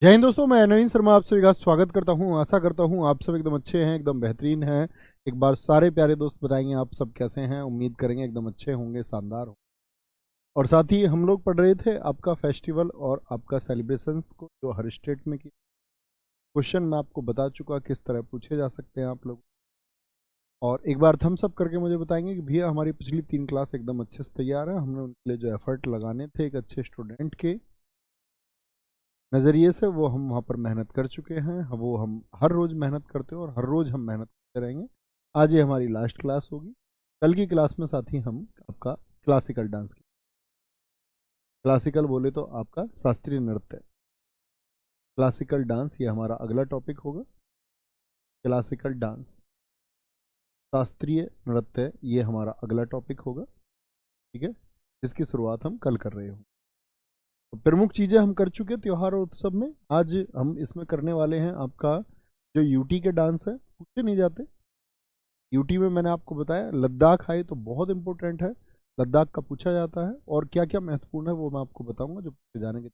जय हिंद दोस्तों, मैं नवीन शर्मा आप सभी का स्वागत करता हूं। आशा करता हूं आप सब एकदम अच्छे हैं, एकदम बेहतरीन हैं। एक बार सारे प्यारे दोस्त बताएंगे आप सब कैसे हैं। उम्मीद करेंगे एकदम अच्छे होंगे, शानदार हो। और साथ ही हम लोग पढ़ रहे थे आपका फेस्टिवल और आपका सेलिब्रेशंस को, जो हर स्टेट में की क्वेश्चन मैं आपको बता चुका किस तरह पूछे जा सकते हैं आप लोग। और एक बार थम्स अप करके मुझे बताएंगे कि भैया हमारी पिछली 3 क्लास एकदम अच्छे से तैयार है। हमने उनके लिए जो एफर्ट लगाने थे एक अच्छे स्टूडेंट के नज़रिए से, वो हम वहाँ पर मेहनत कर चुके हैं। वो हम हर रोज़ मेहनत करते हैं और हर रोज़ हम मेहनत करते रहेंगे। आज ये हमारी लास्ट क्लास होगी। कल की क्लास में साथ ही हम आपका क्लासिकल डांस की, क्लासिकल बोले तो आपका शास्त्रीय नृत्य, क्लासिकल डांस ये हमारा अगला टॉपिक होगा। क्लासिकल डांस, शास्त्रीय नृत्य ये हमारा अगला टॉपिक होगा। ठीक है, जिसकी शुरुआत हम कल कर रहे हो। तो प्रमुख चीज़ें हम कर चुके त्योहार और उत्सव में। आज हम इसमें करने वाले हैं आपका जो यूटी के डांस है, पूछे नहीं जाते। यूटी में मैंने आपको बताया लद्दाख आए तो बहुत इंपॉर्टेंट है, लद्दाख का पूछा जाता है और क्या क्या महत्वपूर्ण है वो मैं आपको बताऊंगा जो पूछे जाने के।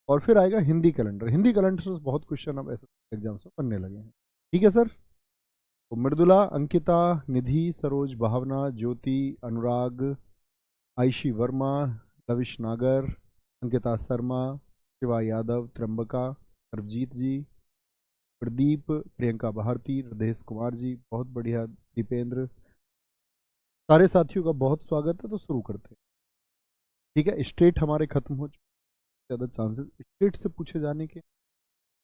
और फिर आएगा हिंदी कैलेंडर। हिंदी कैलेंडर से बहुत क्वेश्चन अब ऐसे एग्जाम से बनने लगे हैं। ठीक है सर। तो मृदुला, अंकिता, निधि, सरोज, भावना, ज्योति, अनुराग, आयशी वर्मा, लविश नागर, अंकिता शर्मा, शिवा यादव, त्र्यंबका, सरबजीत जी, प्रदीप, प्रियंका भारती, हृदयेश कुमार जी, बहुत बढ़िया, दीपेंद्र, सारे साथियों का बहुत स्वागत है। तो शुरू करते हैं। ठीक है, स्टेट हमारे खत्म हो चुके, ज़्यादा चांसेस स्टेट से पूछे जाने के।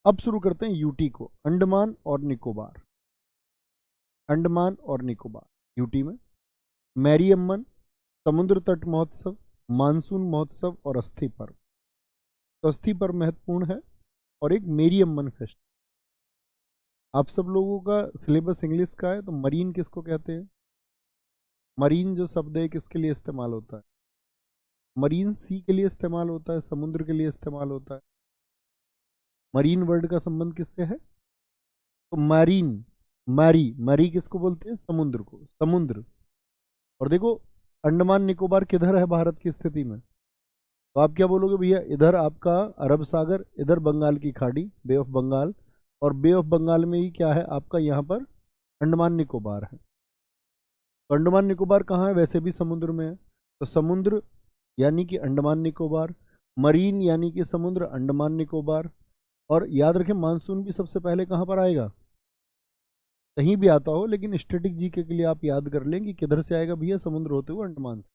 अब शुरू करते हैं यूटी को, अंडमान और निकोबार। अंडमान और निकोबार यूटी में मैरियम्मन, समुद्र तट महोत्सव, मानसून महोत्सव और अस्थि पर्व। तो अस्थि पर्व महत्वपूर्ण है और एक मेरियम्मन फेस्ट। आप सब लोगों का सिलेबस इंग्लिश का है, तो मरीन किसको कहते हैं? मरीन जो शब्द है किसके लिए इस्तेमाल होता है? मरीन सी के लिए इस्तेमाल होता है, समुद्र के लिए इस्तेमाल होता है। मरीन वर्ड का संबंध किससे है? तो मरीन, मरी मरी किसको बोलते हैं? समुद्र को, समुद्र। और देखो, अंडमान निकोबार किधर है भारत की स्थिति में? तो आप क्या बोलोगे भैया? इधर आपका अरब सागर, इधर बंगाल की खाड़ी, बे ऑफ बंगाल, और बे ऑफ बंगाल में ही क्या है आपका यहाँ पर अंडमान निकोबार है। तो अंडमान निकोबार कहाँ है? वैसे भी समुद्र में है। तो समुद्र यानी कि अंडमान निकोबार, मरीन यानी कि समुद्र, अंडमान निकोबार। और याद रखें मानसून भी सबसे पहले कहाँ पर आएगा? कहीं भी आता हो, लेकिन स्टैटिक जीके के लिए आप याद कर लें कि किधर से आएगा भैया? समुद्र होते हुए अंडमान से।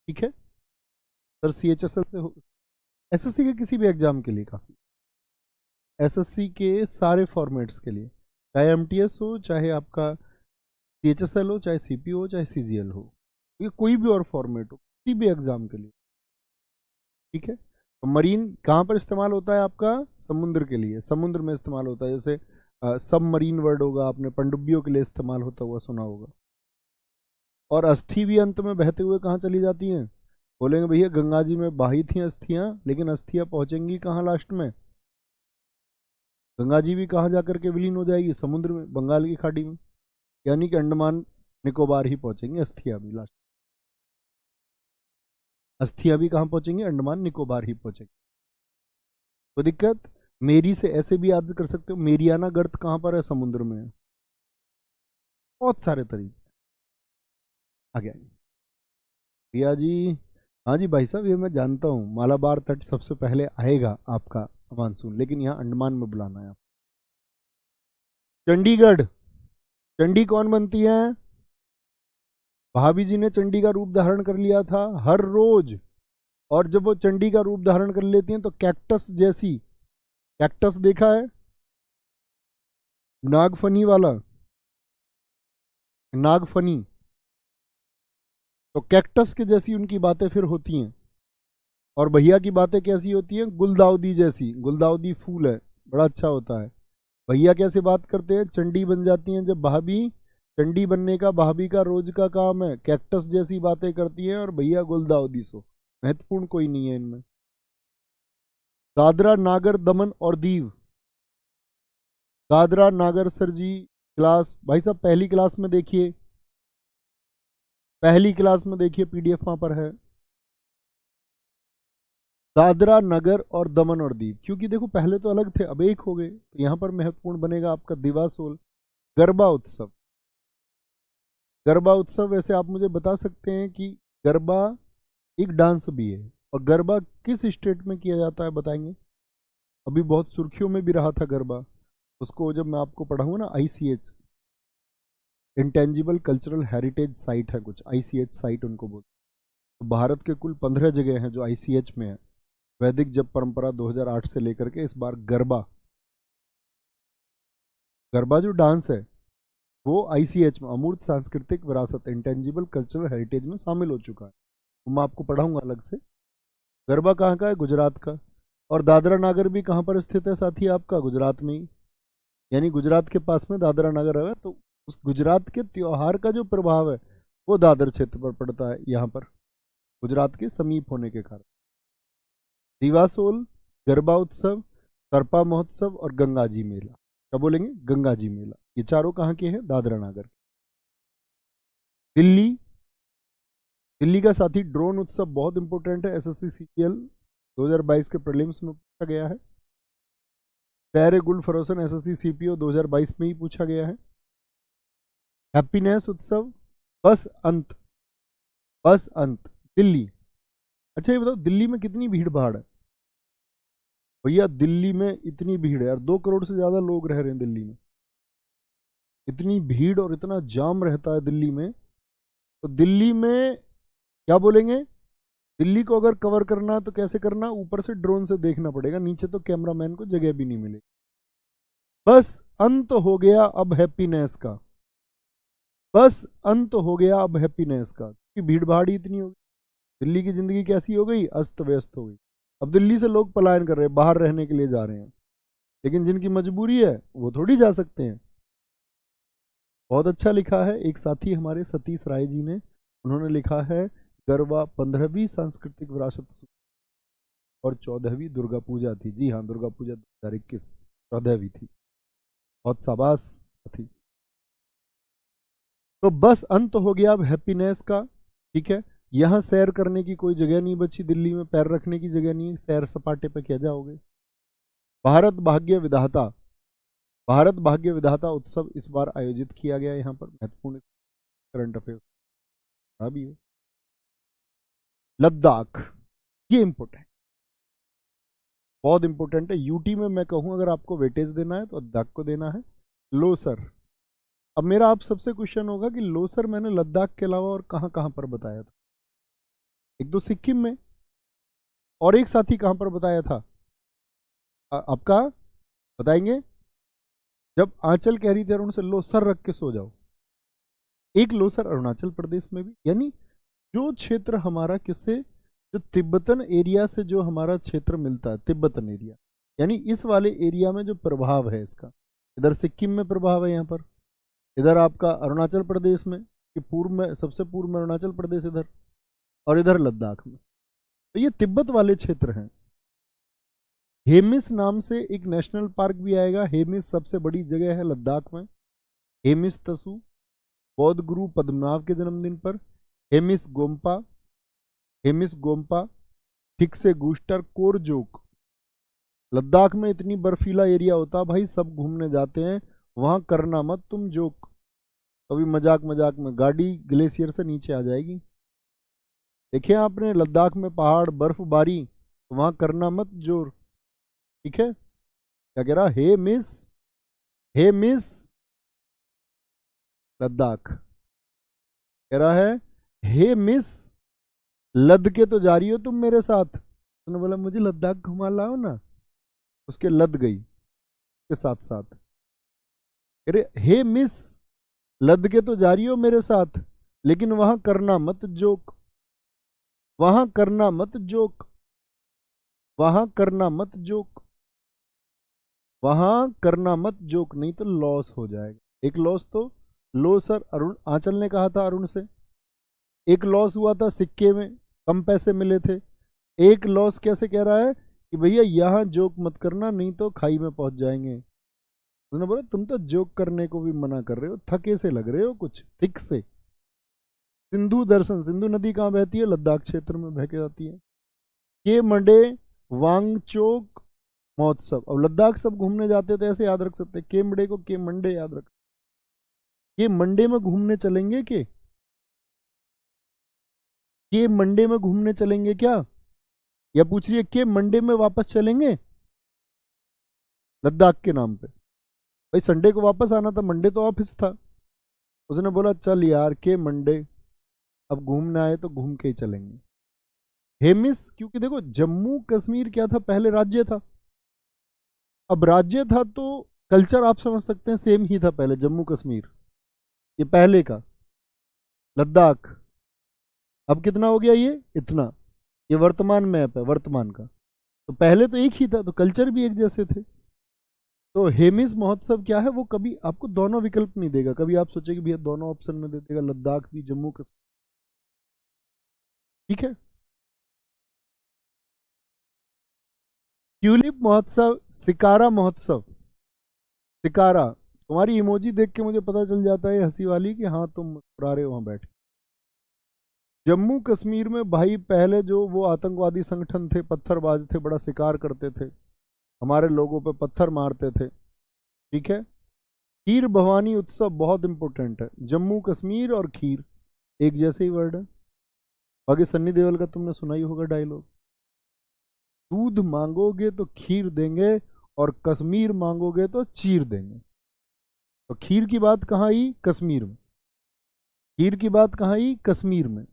ठीक है सर, CHSL से हो, एसएससी के किसी भी एग्जाम के लिए काफ़ी, एसएससी के सारे फॉर्मेट्स के लिए, चाहे एमटीएस हो, चाहे आपका CHSL हो, चाहे सीपीओ हो, चाहे सीजीएल हो, ये कोई भी और फॉर्मेट हो किसी भी एग्जाम के लिए। ठीक है, तो मरीन कहाँ पर इस्तेमाल होता है आपका? समुद्र के लिए, समुद्र में इस्तेमाल होता है। जैसे सब मरीन वर्ड होगा, आपने पनडुब्बियों के लिए इस्तेमाल होता हुआ सुना होगा। और अस्थि भी अंत में बहते हुए कहाँ चली जाती हैं? बोलेंगे भैया गंगा जी में बही थी अस्थियां, लेकिन अस्थियां पहुंचेंगी कहाँ लास्ट में? गंगा जी भी कहाँ जाकर के विलीन हो जाएगी? समुद्र में, बंगाल की खाड़ी में। यानी कि अंडमान निकोबार ही पहुंचेंगे अस्थियां भी लास्ट। अस्थियां भी कहाँ पहुंचेंगी? अंडमान निकोबार ही पहुंचेंगी। तो दिक्कत, मेरी से ऐसे भी याद कर सकते हो, मेरियाना गर्त कहाँ पर है? समुद्र में है। बहुत सारे तरीके। आगे आगे भैया जी। हाँ जी भाई साहब, ये मैं जानता हूँ, मालाबार तट सबसे पहले आएगा आपका मानसून, लेकिन यहाँ अंडमान में बुलाना है आप। चंडीगढ़, चंडी कौन बनती है? भाभी जी ने चंडी का रूप धारण कर लिया था हर रोज। और जब वो चंडी का रूप धारण कर लेती हैं तो कैक्टस जैसी, कैक्टस देखा है नागफनी वाला, नागफनी, तो कैक्टस के जैसी उनकी बातें फिर होती हैं। और भैया की बातें कैसी होती हैं? गुलदाउदी जैसी, गुलदाउदी फूल है, बड़ा अच्छा होता है। भैया कैसे बात करते हैं? चंडी बन जाती हैं जब भाभी, चंडी बनने का भाभी का रोज का काम है, कैक्टस जैसी बातें करती हैं, और भैया गुलदाउदी। सो महत्वपूर्ण कोई नहीं है इनमें। दादरा नागर दमन और दीव, दादरा नागर सर जी, क्लास भाई साहब पहली क्लास में देखिए, पहली क्लास में देखिए, पीडीएफ वहां पर है। दादरा नगर और दमन और दीव, क्योंकि देखो पहले तो अलग थे अब एक हो गए, तो यहाँ पर महत्वपूर्ण बनेगा आपका दिवासोल। गरबा उत्सव, गरबा उत्सव वैसे आप मुझे बता सकते हैं कि गरबा एक डांस भी है, और गरबा किस स्टेट में किया जाता है बताएंगे? अभी बहुत सुर्खियों में भी रहा था गरबा, उसको जब मैं आपको पढ़ाऊंगा ना, ICH, intangible cultural heritage site है कुछ, ICH साइट उनको बोलते हैं। तो भारत के कुल 15 जगह हैं जो ICH में है। वैदिक जप परंपरा 2008 से लेकर के इस बार गरबा, गरबा जो डांस है वो ICH में, अमूर्त सांस्कृतिक विरासत, इंटेंजिबल कल्चरल हेरिटेज में शामिल हो चुका है। तो मैं आपको पढ़ाऊंगा अलग से। गरबा कहाँ का है? गुजरात का। और दादरा नागर भी कहाँ पर स्थित है साथी आपका? गुजरात में ही, यानी गुजरात के पास में दादरा नगर है। तो उस गुजरात के त्योहार का जो प्रभाव है वो दादर क्षेत्र पर पड़ता है, यहाँ पर गुजरात के समीप होने के कारण। दिवासोल, गरबा उत्सव, सरपा महोत्सव और गंगाजी मेला। क्या बोलेंगे? गंगाजी मेला। ये चारों कहाँ के हैं? दादरा नगर। दिल्ली, दिल्ली का साथी ड्रोन उत्सव बहुत इंपॉर्टेंट है, SSC CGL 2022 के प्रीलिम्स में पूछा गया है। सैर गुल फरोसन SSC CPO 2022 में ही पूछा गया है। हैप्पीनेस उत्सव, बस अंत, बस अंत, दिल्ली। अच्छा ये बताओ दिल्ली में कितनी भीड़ भाड़ है? भैया दिल्ली में इतनी भीड़ है यार, 2 करोड़ से ज्यादा लोग रह रहे हैं दिल्ली में। इतनी भीड़ और इतना जाम रहता है दिल्ली में। तो दिल्ली में क्या बोलेंगे? दिल्ली को अगर कवर करना है तो कैसे करना? ऊपर से ड्रोन से देखना पड़ेगा, नीचे तो कैमरामैन को जगह भी नहीं मिलेगी। बस अंत हो गया अब हैप्पीनेस का, बस अंत हो गया अब हैप्पीनेस का, क्योंकि भीड़ भाड़ ही इतनी हो गई। दिल्ली की जिंदगी कैसी हो गई? अस्त व्यस्त हो गई। अब दिल्ली से लोग पलायन कर रहे हैं, बाहर रहने के लिए जा रहे हैं, लेकिन जिनकी मजबूरी है वो थोड़ी जा सकते हैं। बहुत अच्छा लिखा है एक साथी हमारे सतीश राय जी ने, उन्होंने लिखा है गरबा 15वीं सांस्कृतिक विरासत और 14वीं दुर्गा पूजा थी। जी हाँ, दुर्गा पूजा 2021 14वीं थी। बहुत शाबाश थी। तो बस अंत हो गया अब हैप्पीनेस का। ठीक है, यहाँ सैर करने की कोई जगह नहीं बची, दिल्ली में पैर रखने की जगह नहीं, सैर सपाटे पे क्या जाओगे। भारत भाग्य विधाता, भारत भाग्य विधाता उत्सव इस बार आयोजित किया गया यहाँ पर, महत्वपूर्ण करंट अफेयर्स भी है। लद्दाख, ये इंपोर्टेंट, बहुत इंपॉर्टेंट है। यूटी में मैं कहूँ अगर आपको वेटेज देना है तो लद्दाख को देना है। लोसर, अब मेरा आप सबसे क्वेश्चन होगा कि लोसर मैंने लद्दाख के अलावा और कहाँ कहाँ पर बताया था? एक तो सिक्किम में, और एक साथी कहाँ पर बताया था आपका? बताएंगे? जब आंचल कह रही थी अरुण से लोसर रख के सो जाओ। एक लोसर अरुणाचल प्रदेश में भी, यानी जो क्षेत्र हमारा किससे, जो तिब्बतन एरिया से जो हमारा क्षेत्र मिलता है, तिब्बतन एरिया, यानी इस वाले एरिया में जो प्रभाव है इसका, इधर सिक्किम में प्रभाव है यहाँ पर, इधर आपका अरुणाचल प्रदेश में, कि पूर्व में, सबसे पूर्व में अरुणाचल प्रदेश इधर, और इधर लद्दाख में। तो ये तिब्बत वाले क्षेत्र हैं। हेमिस नाम से एक नेशनल पार्क भी आएगा। हेमिस सबसे बड़ी जगह है लद्दाख में। हेमिस तसु, बौद्ध गुरु पद्मनाभ के जन्मदिन पर। हेमिस गोम्पा, हेमिस गोम्पा, ठीक से गूस्टर कोरजोक। लद्दाख में इतनी बर्फीला एरिया होता भाई, सब घूमने जाते हैं वहां, करना मत तुम जोक। कभी मजाक मजाक में गाड़ी ग्लेशियर से नीचे आ जाएगी। देखिए आपने लद्दाख में पहाड़ बर्फबारी, तो वहां करना मत जोर। ठीक है, क्या कह रहा? हे मिस, हे मिस लद्दाख, कह रहा है हे मिस लद के तो जा रही हो तुम मेरे साथ। उसने बोला मुझे लद्दाख घुमा लाओ ना, उसके लद गई के साथ साथ। अरे हे मिस लद के तो जा रही हो मेरे साथ, लेकिन वहां करना मत जोक, वहां करना मत जोक, वहां करना मत जोक, वहां करना मत जोक, नहीं तो लॉस हो जाएगा। एक लॉस तो लो सर, अरुण आंचल ने कहा था अरुण से। एक लॉस हुआ था सिक्के में, कम पैसे मिले थे। एक लॉस कैसे कह रहा है कि भैया यहां जोक मत करना, नहीं तो खाई में पहुंच जाएंगे। उसने बोला तुम तो जोक करने को भी मना कर रहे हो, थके से लग रहे हो कुछ, थिक से। सिंधु दर्शन, सिंधु नदी कहाँ बहती है? लद्दाख क्षेत्र में बह के जाती है। के मंडे वांगचोक महोत्सव। अब लद्दाख सब घूमने जाते थे ऐसे याद रख सकते, के मंडे को के मंडे याद रख, के मंडे में घूमने चलेंगे के मंडे में घूमने चलेंगे क्या, या पूछ रही है के मंडे में वापस चलेंगे लद्दाख के नाम पे। भाई संडे को वापस आना था, मंडे तो ऑफिस था। उसने बोला चल यार के मंडे, अब घूमने आए तो घूम के ही चलेंगे। हेमिस, क्योंकि देखो जम्मू कश्मीर क्या था, पहले राज्य था। अब राज्य था तो कल्चर आप समझ सकते हैं सेम ही था पहले, जम्मू कश्मीर ये पहले का, लद्दाख अब कितना हो गया ये इतना, ये वर्तमान मैप है वर्तमान का, तो पहले तो एक ही था तो कल्चर भी एक जैसे थे। तो हेमिस महोत्सव क्या है, वो कभी आपको दोनों विकल्प नहीं देगा, कभी आप सोचे कि भैया दोनों ऑप्शन में दे देगा, लद्दाख भी जम्मू कश्मीर, ठीक है। ट्यूलिप महोत्सव, सिकारा महोत्सव, सिकारा, तुम्हारी इमोजी देख के मुझे पता चल जाता है हंसी वाली कि हाँ तुम मुस्कुरा रहे हो वहां बैठ। जम्मू कश्मीर में भाई पहले जो वो आतंकवादी संगठन थे, पत्थरबाज थे, बड़ा शिकार करते थे, हमारे लोगों पे पत्थर मारते थे, ठीक है। खीर भवानी उत्सव बहुत इंपॉर्टेंट है, जम्मू कश्मीर और खीर एक जैसे ही वर्ड है। बाकी सन्नी देओल का तुमने सुना ही होगा डायलॉग, दूध मांगोगे तो खीर देंगे और कश्मीर मांगोगे तो चीर देंगे। तो खीर की बात कहाँ आई, कश्मीर में, खीर की बात कहाँ आई, कश्मीर में।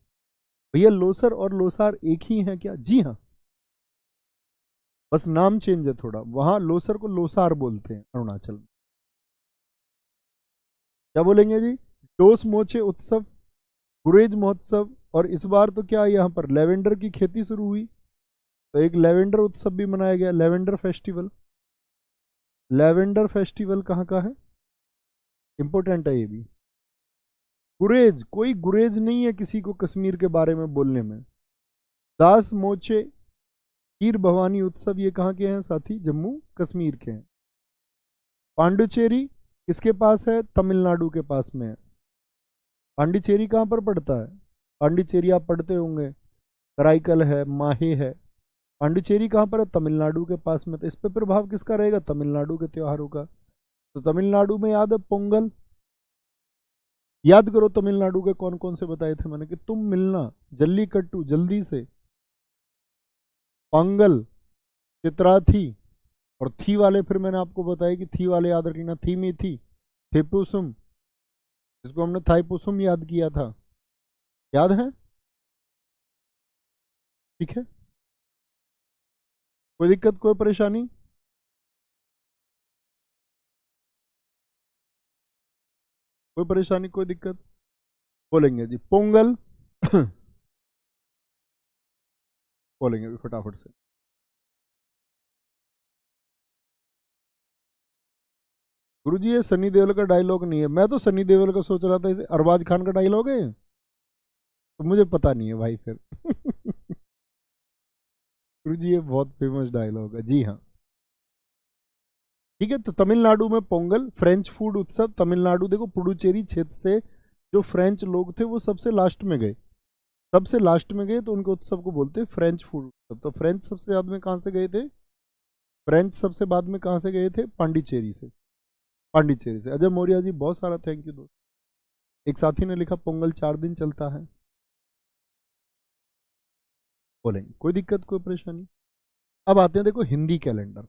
भैया लोसर और लोसार एक ही हैं क्या, जी हाँ, बस नाम चेंज है थोड़ा, वहां लोसर को लोसार बोलते हैं अरुणाचल में। क्या बोलेंगे जी, डोस मोचे उत्सव, गुरेज महोत्सव, और इस बार तो क्या यहाँ पर लेवेंडर की खेती शुरू हुई, तो एक लेवेंडर उत्सव भी मनाया गया, लेवेंडर फेस्टिवल। लेवेंडर फेस्टिवल कहाँ का है, इंपॉर्टेंट है ये भी। गुरेज, कोई गुरेज नहीं है किसी को कश्मीर के बारे में बोलने में। दास मोचे खीर भवानी उत्सव ये कहाँ के हैं साथी, जम्मू कश्मीर के हैं। पांडुचेरी किसके पास है, तमिलनाडु के पास में है। पांडिचेरी कहाँ पर पड़ता है, पांडिचेरी आप पढ़ते होंगे, कराईकल है, माहे है, पांडिचेरी कहाँ पर है, तमिलनाडु के पास में। तो इस पे प्रभाव किसका रहेगा, तमिलनाडु के त्योहारों का। तो तमिलनाडु में याद है पोंगल, याद करो तमिलनाडु के कौन कौन से बताए थे मैंने, कि तुम मिलना, जल्लीकट्टू जल्दी से, पोंगल, चित्राथी, और थी वाले फिर मैंने आपको बताया कि थी वाले याद रख लेना, थी में थी, थेपुसुम, जिसको हमने थाईपुसुम याद किया था, याद है, ठीक है। कोई दिक्कत कोई परेशानी, कोई परेशानी कोई दिक्कत, बोलेंगे जी पोंगल बोलेंगे अभी फटाफट से। गुरुजी ये सनी देओल का डायलॉग नहीं है, मैं तो सनी देओल का सोच रहा था, इसे अरबाज खान का डायलॉग है, तो मुझे पता नहीं है भाई फिर गुरुजी ये बहुत फेमस डायलॉग है, जी हाँ, ठीक है। तो तमिलनाडु में पोंगल, फ्रेंच फूड उत्सव, तमिलनाडु देखो पुडुचेरी क्षेत्र से जो फ्रेंच लोग थे वो सबसे लास्ट में गए, सबसे लास्ट में गए, तो उनके उत्सव को बोलते हैं फ्रेंच फूड उत्सव। तो फ्रेंच सबसे बाद में कहाँ से गए थे, फ्रेंच सबसे बाद में कहाँ से गए थे, पांडिचेरी से, पांडिचेरी से। अजय मौर्य जी बहुत सारा थैंक यू दोस्त। एक साथी ने लिखा पोंगल 4 दिन चलता है, बोलेंगे कोई दिक्कत कोई परेशानी। अब आते हैं देखो हिंदी कैलेंडर,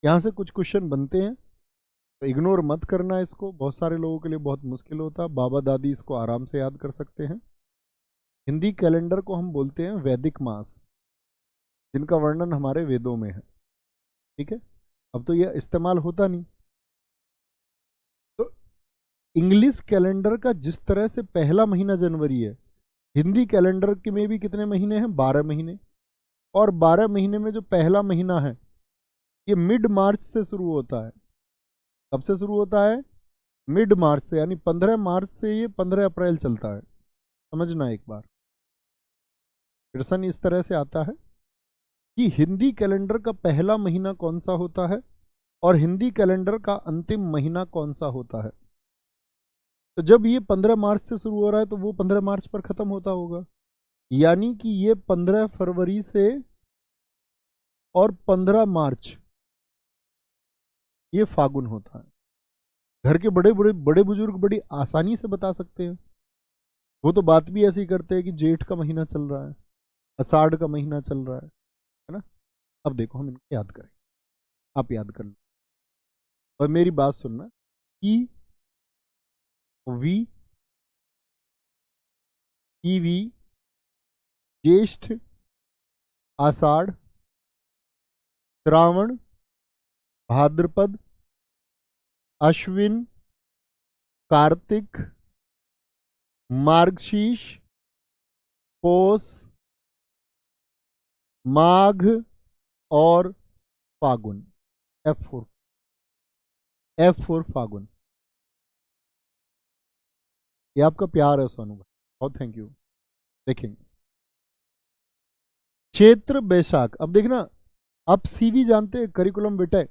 यहाँ से कुछ क्वेश्चन बनते हैं, तो इग्नोर मत करना इसको, बहुत सारे लोगों के लिए बहुत मुश्किल होता, बाबा दादी इसको आराम से याद कर सकते हैं। हिंदी कैलेंडर को हम बोलते हैं वैदिक मास, जिनका वर्णन हमारे वेदों में है, ठीक है। अब तो यह इस्तेमाल होता नहीं, तो इंग्लिश कैलेंडर का जिस तरह से पहला महीना जनवरी है, हिंदी कैलेंडर के में भी कितने महीने हैं, 12 महीने, और 12 महीने में जो पहला महीना है ये मिड मार्च से शुरू होता है। कब से शुरू होता है, मिड मार्च से, यानी 15 मार्च से ये 15 अप्रैल चलता है, समझना एक बार। प्रश्न इस तरह से आता है कि हिंदी कैलेंडर का पहला महीना कौन सा होता है और हिंदी कैलेंडर का अंतिम महीना कौन सा होता है। तो जब ये 15 मार्च से शुरू हो रहा है तो वो 15 मार्च पर खत्म होता होगा, यानी कि ये 15 फरवरी से और 15 मार्च ये फागुन होता है। घर के बड़े बड़े बड़े बुजुर्ग बड़ी आसानी से बता सकते हैं। वो तो बात भी ऐसी करते हैं कि जेठ का महीना चल रहा है, आषाढ़ का महीना चल रहा है ना। अब देखो हम इनको याद करें, आप याद कर लो और मेरी बात सुनना। ई वी ईवी, ज्येष्ठ, आषाढ़, श्रावण, भाद्रपद, अश्विन, कार्तिक, मार्गशीर्ष, पौष, माघ और फागुन। F4, F4 फागुन। ये आपका प्यार है सोनू भाई, बहुत थैंक यू। देखेंगे क्षेत्र बैशाख। अब देखना, आप सीवी जानते हैं, करिकुलम बेटा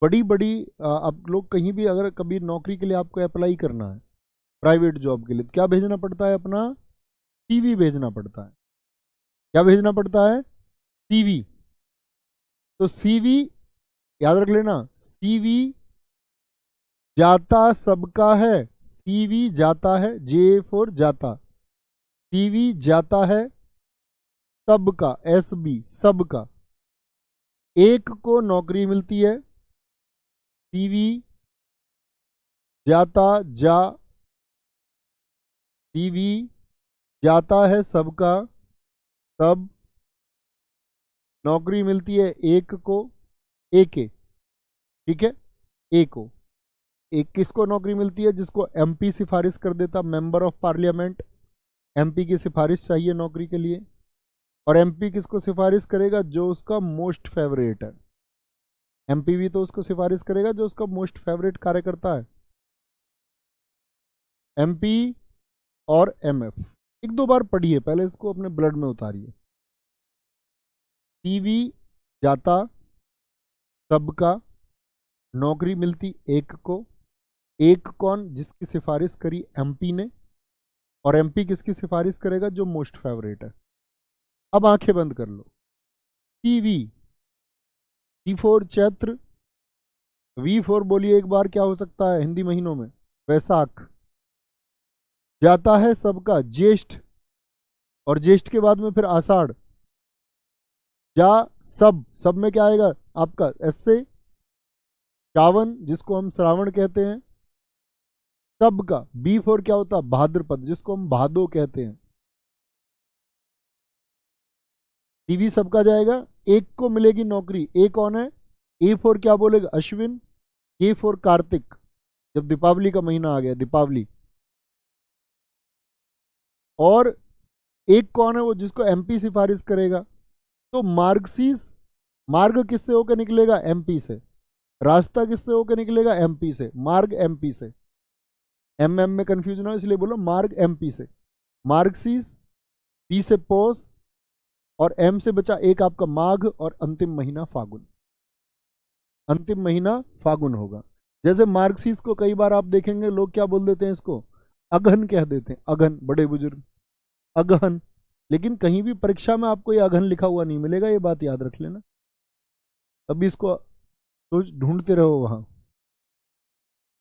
बड़ी बड़ी आप लोग कहीं भी अगर कभी नौकरी के लिए आपको अप्लाई करना है प्राइवेट जॉब के लिए, तो क्या भेजना पड़ता है? अपना सीवी भेजना पड़ता है। क्या भेजना पड़ता है? सीवी। तो सीवी याद रख लेना, सीवी जाता सबका है। सीवी जाता है, जे फॉर जाता। सीवी जाता है सबका, SB सबका। एक को नौकरी मिलती है। सीवी जाता जा, सीवी जाता है सबका, सब नौकरी मिलती है एक को, एक ठीक है, एक को। एक किसको नौकरी मिलती है? जिसको MP सिफारिश कर देता, मेंबर ऑफ पार्लियामेंट। MP की सिफारिश चाहिए नौकरी के लिए। और MP किसको सिफारिश करेगा? जो उसका मोस्ट फेवरेट है। MP भी तो उसको सिफारिश करेगा जो उसका मोस्ट फेवरेट कार्यकर्ता है। MP और MF एक दो बार पढ़िए, पहले इसको अपने ब्लड में उतारिए। सीवी जाता सबका, नौकरी मिलती एक को। एक कौन? जिसकी सिफारिश करी MP ने। और MP किसकी सिफारिश करेगा? जो मोस्ट फेवरेट है। अब आंखें बंद कर लो। सीवी, C4 चैत्र, V4 बोलिए एक बार, क्या हो सकता है हिंदी महीनों में? वैशाख। जाता है सबका ज्येष्ठ, और ज्येष्ठ के बाद में फिर आषाढ़। जा सब, सब में क्या आएगा आपका? S से श्रावण, जिसको हम श्रावण कहते हैं। सबका B4 क्या होता? भाद्रपद, जिसको हम भादो कहते हैं। सीवी सबका जाएगा, एक को मिलेगी नौकरी। ए कौन है? A4 क्या बोलेगा? अश्विन। K4 कार्तिक, जब दीपावली का महीना आ गया, दीपावली। और एक कौन है? वो जिसको MP सिफारिश करेगा। तो मार्गशीर्ष, मार्ग किससे होकर निकलेगा? MP से। रास्ता किससे होकर निकलेगा? MP से। मार्ग MP से। MM में कंफ्यूजन हो इसलिए बोलो मार्ग MP से। मार्गशीर्ष, P से पौष, और M से बचा एक आपका माघ, और अंतिम महीना फागुन। अंतिम महीना फागुन होगा। जैसे मार्गशीर्ष को कई बार आप देखेंगे लोग क्या बोल देते हैं? इसको अगहन कह देते हैं, अगहन, बड़े बुजुर्ग अगहन। लेकिन कहीं भी परीक्षा में आपको ये अगहन लिखा हुआ नहीं मिलेगा, ये बात याद रख लेना। अभी इसको तो ढूंढते रहो वहां,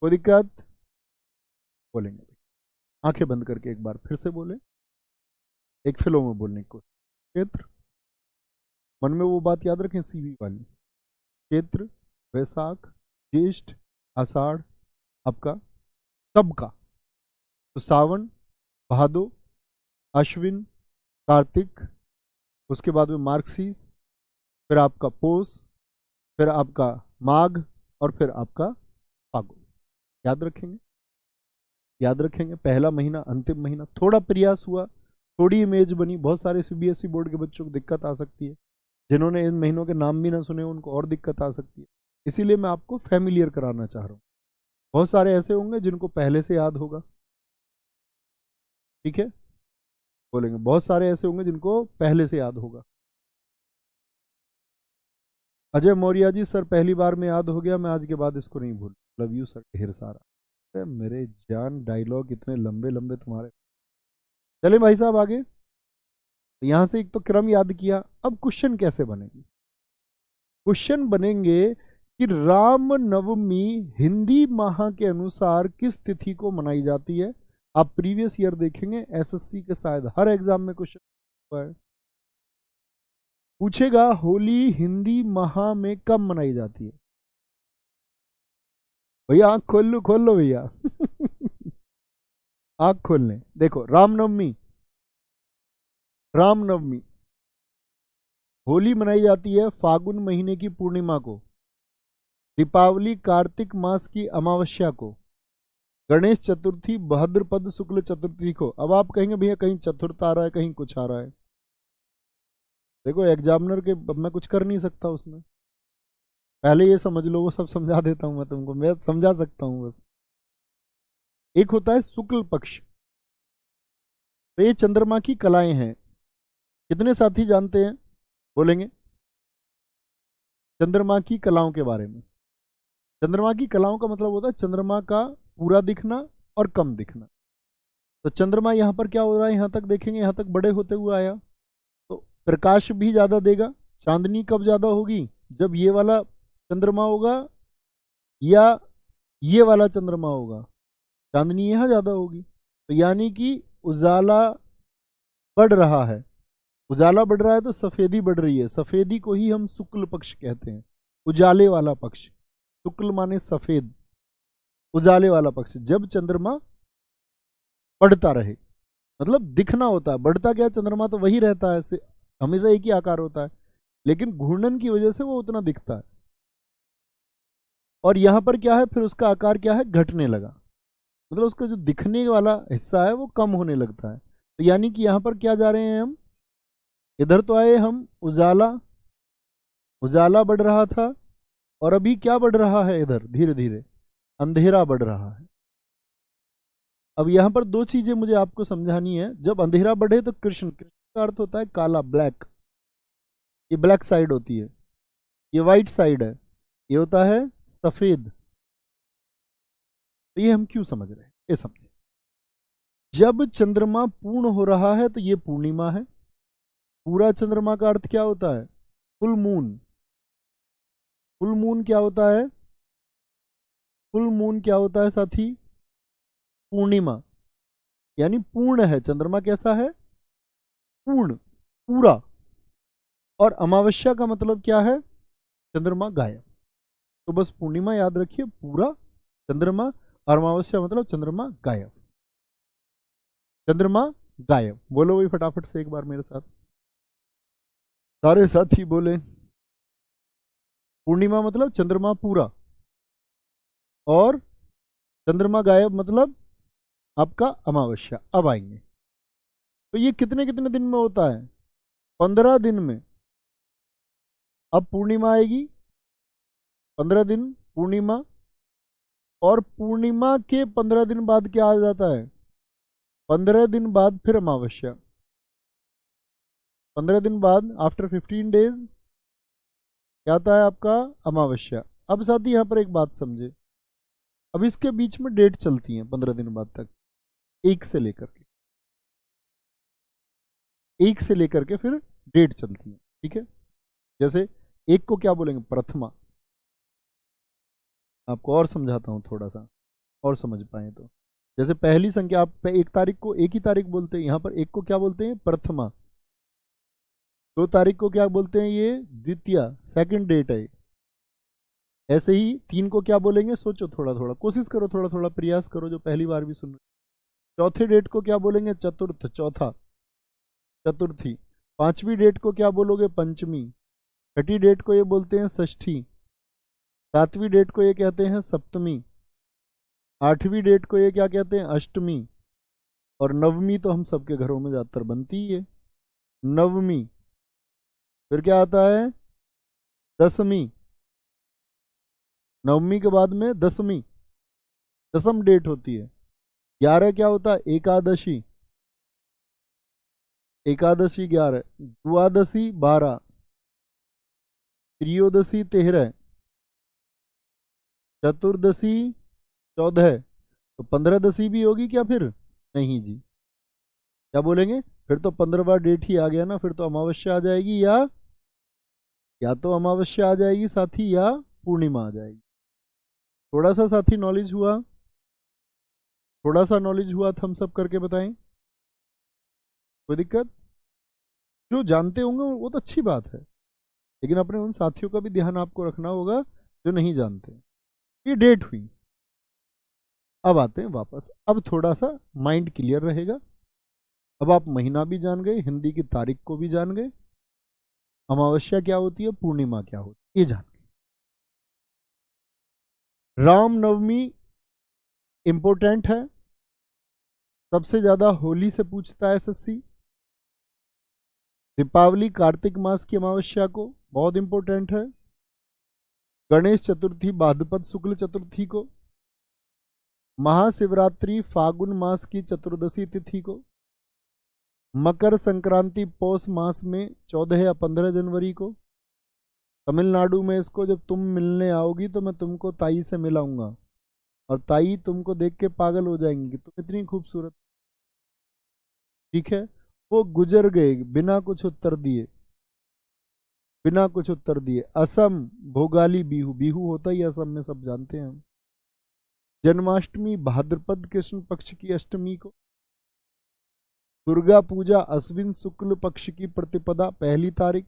कोई दिक्कत? बोलेंगे आंखें बंद करके एक बार फिर से बोले, एक फ्लो में बोलने की कोशिश। क्षेत्र, मन में वो बात याद रखें सीवी वाली। क्षेत्र, वैशाख, ज्येष्ठ, आषाढ़, आपका सबका। तो सावन, भादो, अश्विन, कार्तिक, उसके बाद में मार्गशीर्ष, फिर आपका पौष, फिर आपका माघ, और फिर आपका फागुन। याद रखेंगे, याद रखेंगे। पहला महीना, अंतिम महीना। थोड़ा प्रयास हुआ, थोड़ी इमेज बनी। बहुत सारे CBSE बोर्ड के बच्चों को दिक्कत आ सकती है, जिन्होंने इन महीनों के नाम भी ना सुने उनको और दिक्कत आ सकती है। इसीलिए मैं आपको फैमिलियर कराना चाह रहा हूँ। बहुत सारे ऐसे होंगे जिनको पहले से याद होगा, ठीक है, बोलेंगे। बहुत सारे ऐसे होंगे जिनको पहले से याद होगा। अजय मौर्य जी, सर पहली बार में याद हो गया, मैं आज के बाद इसको नहीं भूल। लव यू सर ढेर सारा। अरे मेरे जान, डायलॉग इतने लंबे लंबे तुम्हारे। चले भाई साहब आगे। तो यहां से एक तो क्रम याद किया। अब क्वेश्चन कैसे बनेंगे? क्वेश्चन बनेंगे कि राम नवमी हिंदी माह के अनुसार किस तिथि को मनाई जाती है। आप प्रीवियस ईयर देखेंगे, एसएससी के शायद हर एग्जाम में क्वेश्चन हुआ है। पूछेगा होली हिंदी माह में कब मनाई जाती है। भैया आंख खोल लो भैया। आंख खोल लें। देखो, रामनवमी, रामनवमी होली मनाई जाती है फागुन महीने की पूर्णिमा को। दीपावली कार्तिक मास की अमावस्या को। गणेश चतुर्थी भाद्रपद शुक्ल चतुर्थी को। अब आप कहेंगे भैया कहीं चतुर्थ आ रहा है, कहीं कुछ आ रहा है। देखो एग्जामिनर के, अब मैं कुछ कर नहीं सकता उसमें। पहले ये समझ लो, वो सब समझा देता हूं मैं तुमको, मैं समझा सकता हूं बस। एक होता है शुक्ल पक्ष, तो ये चंद्रमा की कलाएं हैं। कितने साथी जानते हैं, बोलेंगे चंद्रमा की कलाओं के बारे में? चंद्रमा की कलाओं का मतलब होता है चंद्रमा का पूरा दिखना और कम दिखना। तो चंद्रमा यहाँ पर क्या हो रहा है, यहाँ तक देखेंगे, यहाँ तक बड़े होते हुए आया, तो प्रकाश भी ज्यादा देगा। चांदनी कब ज्यादा होगी, जब ये वाला चंद्रमा होगा या ये वाला चंद्रमा होगा, चांदनी यहाँ ज्यादा होगी। तो यानी कि उजाला बढ़ रहा है। उजाला बढ़ रहा है तो सफेदी बढ़ रही है। सफेदी को ही हम शुक्ल पक्ष कहते हैं, उजाले वाला पक्ष। शुक्ल माने सफेद, उजाले वाला पक्ष। जब चंद्रमा बढ़ता रहे, मतलब दिखना होता है। बढ़ता क्या, चंद्रमा तो वही रहता है, हमेशा एक ही आकार होता है, लेकिन घूर्णन की वजह से वो उतना दिखता है। और यहां पर क्या है, फिर उसका आकार क्या है, घटने लगा। मतलब उसका जो दिखने वाला हिस्सा है वो कम होने लगता है। तो यानी कि यहां पर क्या जा रहे हैं हम, इधर तो आए हम उजाला, उजाला बढ़ रहा था, और अभी क्या बढ़ रहा है, इधर धीरे धीरे अंधेरा बढ़ रहा है। अब यहां पर दो चीजें मुझे आपको समझानी है। जब अंधेरा बढ़े तो कृष्ण, कृष्ण का अर्थ होता है काला, ब्लैक। ये ब्लैक साइड होती है, ये व्हाइट साइड है, ये होता है सफेद। तो ये हम क्यों समझ रहे हैं, ये समझे। जब चंद्रमा पूर्ण हो रहा है तो ये पूर्णिमा है। पूरा चंद्रमा का अर्थ क्या होता है, फुल मून। फुल मून क्या होता है, फुल मून क्या होता है साथी, पूर्णिमा। यानी पूर्ण है चंद्रमा, कैसा है, पूर्ण, पूरा। और अमावस्या का मतलब क्या है, चंद्रमा गायब। तो बस पूर्णिमा याद रखिए, पूरा चंद्रमा, और अमावस्या मतलब चंद्रमा गायब। चंद्रमा गायब, बोलो भाई फटाफट से एक बार मेरे साथ, सारे साथी बोले। पूर्णिमा मतलब चंद्रमा पूरा, और चंद्रमा गायब मतलब आपका अमावस्या। अब आएंगे, तो ये कितने कितने दिन में होता है, 15 दिन में। अब पूर्णिमा आएगी, 15 दिन पूर्णिमा, और पूर्णिमा के 15 दिन बाद क्या आ जाता है, 15 दिन बाद फिर अमावस्या। 15 दिन बाद आफ्टर 15 डेज क्या आता है आपका, अमावस्या। अब साथी यहाँ पर एक बात समझे, अब इसके बीच में डेट चलती है 15 दिन बाद तक, एक से लेकर के, एक से लेकर के फिर डेट चलती है, ठीक है। जैसे एक को क्या बोलेंगे, प्रथमा। आपको और समझाता हूँ थोड़ा सा, और समझ पाए तो। जैसे पहली संख्या, आप एक तारीख को एक ही तारीख बोलते हैं, यहाँ पर एक को क्या बोलते हैं, प्रथमा। 2 तारीख को क्या बोलते हैं, ये द्वितीया, सेकंड डेट है। ऐसे ही 3 को क्या बोलेंगे, सोचो थोड़ा थोड़ा, कोशिश करो, थोड़ा थोड़ा प्रयास करो जो पहली बार भी सुन रहे। चौथे डेट को क्या बोलेंगे, चतुर्थ, चौथा, चतुर्थी। 5वीं डेट को क्या बोलोगे, पंचमी। 6ठी डेट को ये बोलते हैं षष्ठी। 7वीं डेट को ये कहते हैं सप्तमी। 8वीं डेट को ये क्या कहते हैं, अष्टमी। और नवमी तो हम सबके घरों में ज्यादातर बनती ही है, नवमी। फिर क्या आता है, दसवीं। नवमी के बाद में दसवीं, दसम डेट होती है। 11 क्या होता है, एकादशी। एकादशी 11, द्वादशी 12, त्रयोदशी 13, चतुर्दशी 14। तो 15 दशी भी होगी क्या फिर, नहीं जी, क्या बोलेंगे, फिर तो 15वां डेट ही आ गया ना, फिर तो अमावस्या आ जाएगी, या तो अमावस्या आ जाएगी साथी, या पूर्णिमा आ जाएगी। थोड़ा सा साथी नॉलेज हुआ, थोड़ा सा नॉलेज हुआ, थम्स सब करके बताएं। कोई दिक्कत? जो जानते होंगे वो तो अच्छी बात है, लेकिन अपने उन साथियों का भी ध्यान आपको रखना होगा जो नहीं जानते। ये डेट हुई। अब आते हैं वापस, अब थोड़ा सा माइंड क्लियर रहेगा। अब आप महीना भी जान गए, हिंदी की तारीख को भी जान गए, अमावस्या क्या होती है, पूर्णिमा क्या होती है, ये जान गए। रामनवमी इंपॉर्टेंट है, सबसे ज्यादा होली से पूछता है एसएससी। दीपावली कार्तिक मास की अमावस्या को, बहुत इंपॉर्टेंट है। गणेश चतुर्थी भाद्रपद शुक्ल चतुर्थी को। महाशिवरात्रि फागुन मास की चतुर्दशी तिथि को। मकर संक्रांति पौष मास में 14 या 15 जनवरी को। तमिलनाडु में इसको जब तुम मिलने आओगी तो मैं तुमको ताई से मिलाऊंगा, और ताई तुमको देख के पागल हो जाएंगी कि तुम इतनी खूबसूरत। ठीक है, वो गुजर गए बिना कुछ उत्तर दिए, बिना कुछ उत्तर दिए। असम भोगाली बिहू, बिहू होता ही असम में, सब जानते हैं हम। जन्माष्टमी भाद्रपद कृष्ण पक्ष की अष्टमी को। दुर्गा पूजा अश्विन शुक्ल पक्ष की प्रतिपदा पहली तारीख।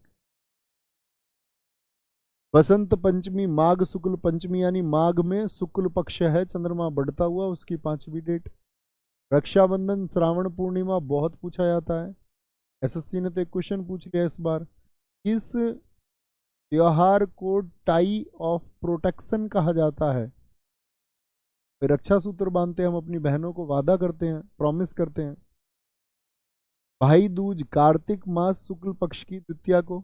बसंत पंचमी माघ शुक्ल पंचमी, यानी माघ में शुक्ल पक्ष है, चंद्रमा बढ़ता हुआ, उसकी 5वीं डेट। रक्षाबंधन श्रावण पूर्णिमा बहुत पूछा जाता है, एसएससी ने तो एक क्वेश्चन पूछ लिया इस बार। किस त्योहार को टाई ऑफ प्रोटेक्शन कहा जाता है? फिर रक्षा सूत्र बांधते हैं हम अपनी बहनों को, वादा करते हैं, प्रॉमिस करते हैं। भाई दूज कार्तिक मास शुक्ल पक्ष की द्वितीया को,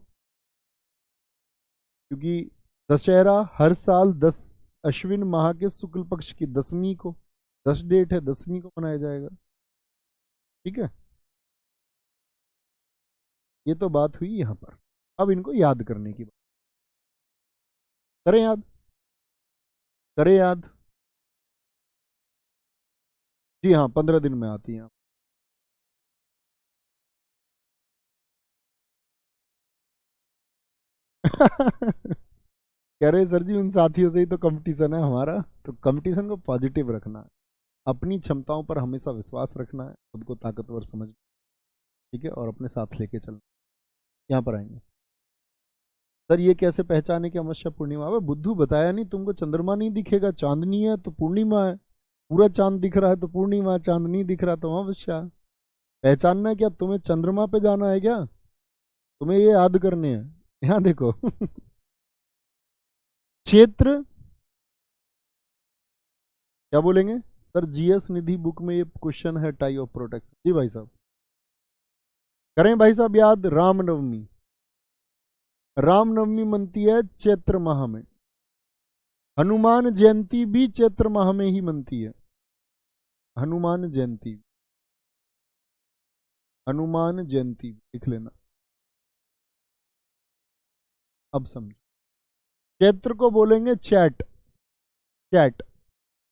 क्योंकि दशहरा हर साल 10 अश्विन माह के शुक्ल पक्ष की 10वीं को, 10 डेट है, 10वीं को मनाया जाएगा। ठीक है, ये तो बात हुई यहां पर। अब इनको याद करने की बात करें, याद करें, याद। जी हाँ, 15 दिन में आती हैं। कह रहे सर जी उन साथियों से ही तो कंपटीशन है हमारा, तो कंपटीशन को पॉजिटिव रखना है, अपनी क्षमताओं पर हमेशा विश्वास रखना है, खुद को ताकतवर समझना। ठीक है, और अपने साथ लेके चलना। यहाँ पर आएंगे सर, ये कैसे पहचाने कि अमावस्या पूर्णिमा? अबे बुद्धू, बताया नहीं तुमको? चंद्रमा नहीं दिखेगा, चांदनी है तो पूर्णिमा है, पूरा चांद दिख रहा है तो पूर्णिमा, चांद नहीं दिख रहा तो अमावस्या। पहचानना है क्या? तुम्हें चंद्रमा पे जाना है क्या? तुम्हें ये याद करने हैं। यहाँ देखो। क्षेत्र क्या बोलेंगे सर? जीएस निधि बुक में ये क्वेश्चन है, टाई ऑफ प्रोटेक्शन। जी भाई साहब, करें भाई साहब याद। रामनवमी, रामनवमी मनती है चैत्र माह में। हनुमान जयंती भी चैत्र माह में ही मनती है। हनुमान जयंती, हनुमान जयंती लिख लेना। अब समझो, चैत्र को बोलेंगे चैट, चैट।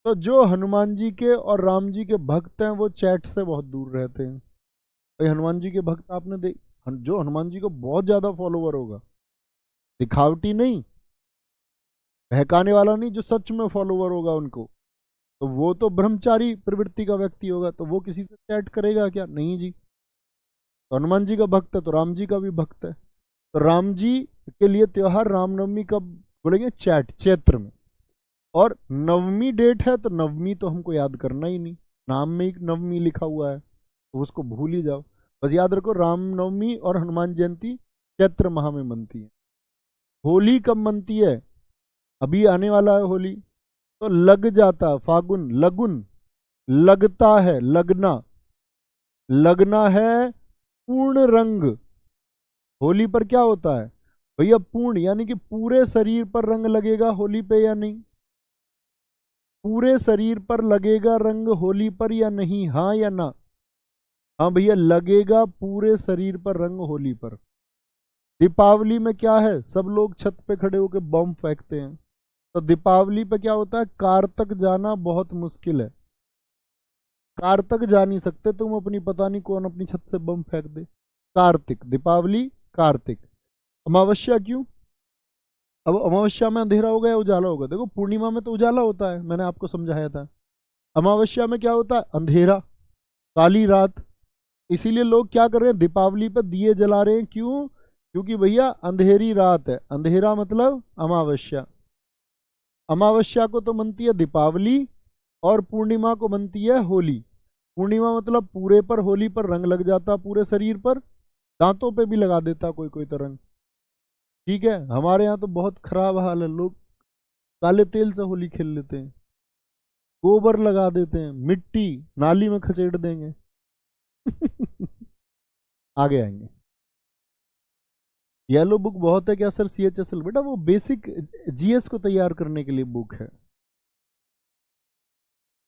तो जो हनुमान जी के और राम जी के भक्त हैं वो चैट से बहुत दूर रहते हैं। भाई हनुमान जी के भक्त आपने देख, जो हनुमान जी को बहुत ज्यादा फॉलोवर होगा, दिखावटी नहीं, बहकाने वाला नहीं, जो सच में फॉलोवर होगा उनको, तो वो तो ब्रह्मचारी प्रवृत्ति का व्यक्ति होगा, तो वो किसी से चैट करेगा क्या? नहीं जी। तो हनुमान जी का भक्त है तो राम जी का भी भक्त है, तो राम जी के लिए त्योहार रामनवमी कब बोलेंगे? चैट, चैत्र में। और नवमी डेट है तो नवमी तो हमको याद करना ही नहीं, नाम में ही नवमी लिखा हुआ है, तो उसको भूल ही जाओ। बस याद रखो, रामनवमी और हनुमान जयंती चैत्र माह में मनती है। होली कब मनती है? अभी आने वाला है होली, तो लग जाता, फागुन, लगुन, लगता है, लगना, लगना है पूर्ण रंग। होली पर क्या होता है भैया? पूर्ण, यानी कि पूरे शरीर पर रंग लगेगा होली पे या नहीं? पूरे शरीर पर लगेगा रंग होली पर या नहीं? हाँ या ना? हाँ भैया, लगेगा पूरे शरीर पर रंग होली पर। दीपावली में क्या है? सब लोग छत पे खड़े होकर बम फेंकते हैं, तो दीपावली पे क्या होता है? कार तक जाना बहुत मुश्किल है, कारतक जा नहीं सकते तुम, अपनी पता नहीं कौन अपनी छत से बम फेंक दे। कार्तिक, दीपावली, कार्तिक। अमावस्या क्यों? अब अमावस्या में अंधेरा होगा या उजाला होगा? देखो पूर्णिमा में तो उजाला होता है, मैंने आपको समझाया था। अमावस्या में क्या होता है? अंधेरा, काली रात। इसीलिए लोग क्या कर रहे हैं, दीपावली पर दिए जला रहे हैं। क्यों? क्योंकि भैया अंधेरी रात है, अंधेरा मतलब अमावस्या। अमावस्या को तो मनती है दीपावली, और पूर्णिमा को मनती है होली। पूर्णिमा मतलब पूरे पर, होली पर रंग लग जाता पूरे शरीर पर, दांतों पे भी लगा देता कोई कोई तो रंग। ठीक है, हमारे यहाँ तो बहुत खराब हाल है, लोग काले तेल से होली खेल लेते हैं, गोबर लगा देते हैं, मिट्टी नाली में खसेड़ देंगे। आगे आएंगे। येलो बुक बहुत है क्या सर? CHSL बेटा वो बेसिक GS को तैयार करने के लिए बुक है,